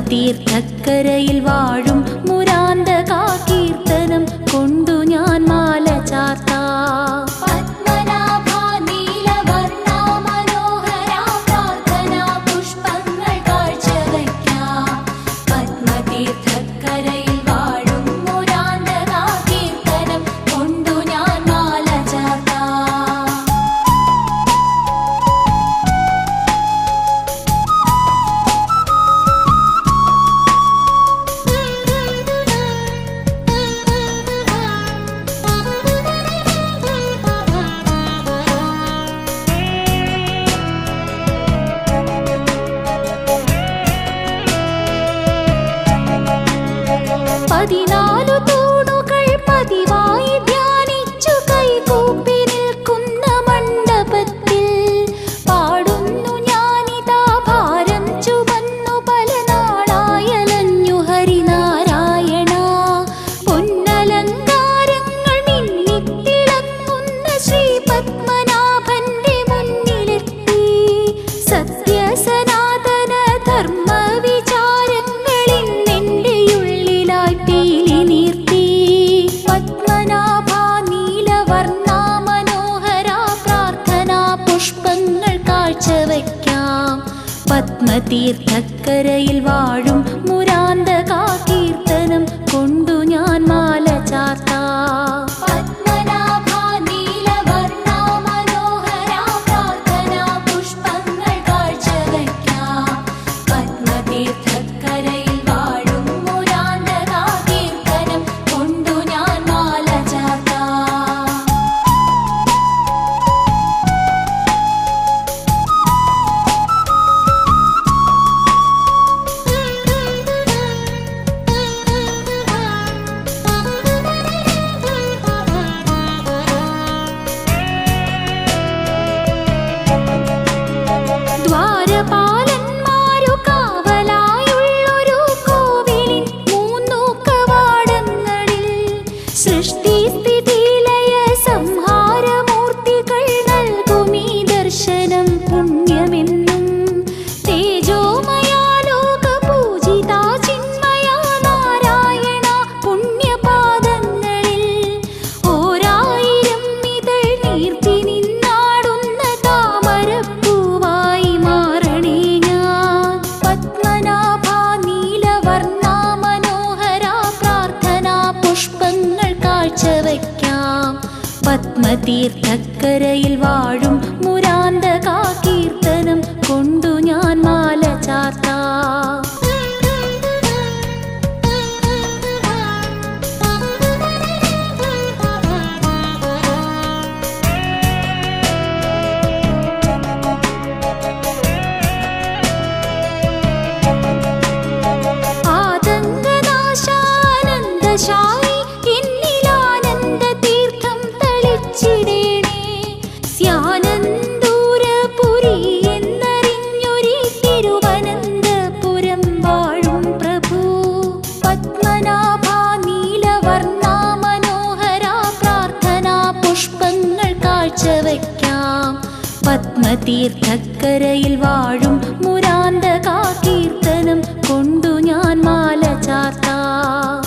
പത്മതീർത്ഥക്കരയിൽ വാഴും മുരാന്തകാ കീർത്തനം കൊണ്ടു ഞാൻ മാല ചാർത്താം. പതിനാലു തൂണുകൾ പതിവായി ധ്യാനിച്ചു കൈകൂപ്പി നിൽക്കുന്ന മണ്ഡപത്തിൽ പാടുന്നു ഞാനിതാ ഭാരം ചുമന്നു പല നാളായലഞ്ഞു ഹരിനാരായണ. പൊന്നലങ്കാരങ്ങൾ മിന്നിത്തിളങ്ങുന്ന ശ്രീ പത്മനാഭന്റെ മുന്നിലെത്തി. സത്യസനാതന ധർമ്മ പത്മതീർത്ഥക്കരയിൽ വാഴും മുരാന്തകാ കീർത്തനം കൊണ്ടു ഞാൻ മാല ചാർത്താം. ദ്വാരപാലന്മാരു കാവലായുള്ളൊരു കോവിലിൻ മൂന്നു കവാടങ്ങളിൽ സൃഷ്ടിസ്ഥിതിലയ സംഹാരമൂർത്തികൾ നൽകുമീ ദർശനം പുണ്യമെന്നും. തേജോമയാലോക പൂജിതാ ചിന്മയാ നാരായണ പുണ്യപാദങ്ങളിൽ ഓരായിരം ഇതൾ നീർത്തി നിന്നാടുന്ന താമരപ്പൂവായി മാറണേ ഞാൻ. പത്മനാഭാ നീലവർണ്ണാ മനോഹരാ പ്രാർത്ഥനാ പുഷ്പങ്ങൾ കാഴ്ചവയ്ക്കാം. പത്മതീർത്ഥക്കരയിൽ വാഴും മുരാന്തകാ കീർത്തനം കൊണ്ടു ഞാൻ മാല ചാർത്താം. ആതങ്കനാശാനന്ദശായി എന്നിലാനന്ദ തീർത്ഥം തളിച്ചിടേണേ. സ്യാനന്ദൂരപുരി എന്നറിഞ്ഞൊരി തിരുവനന്തപുരം വാഴും പ്രഭു. പത്മനാഭാ നീലവർണ്ണാ മനോഹരാ പ്രാർത്ഥനാ പുഷ്പങ്ങൾ കാഴ്ചവയ്ക്കാം. പത്മതീർത്ഥക്കരയിൽ വാഴും മുരാന്തകാ കീർത്തനം കൊണ്ടു ഞാൻ മാല ചാർത്താം.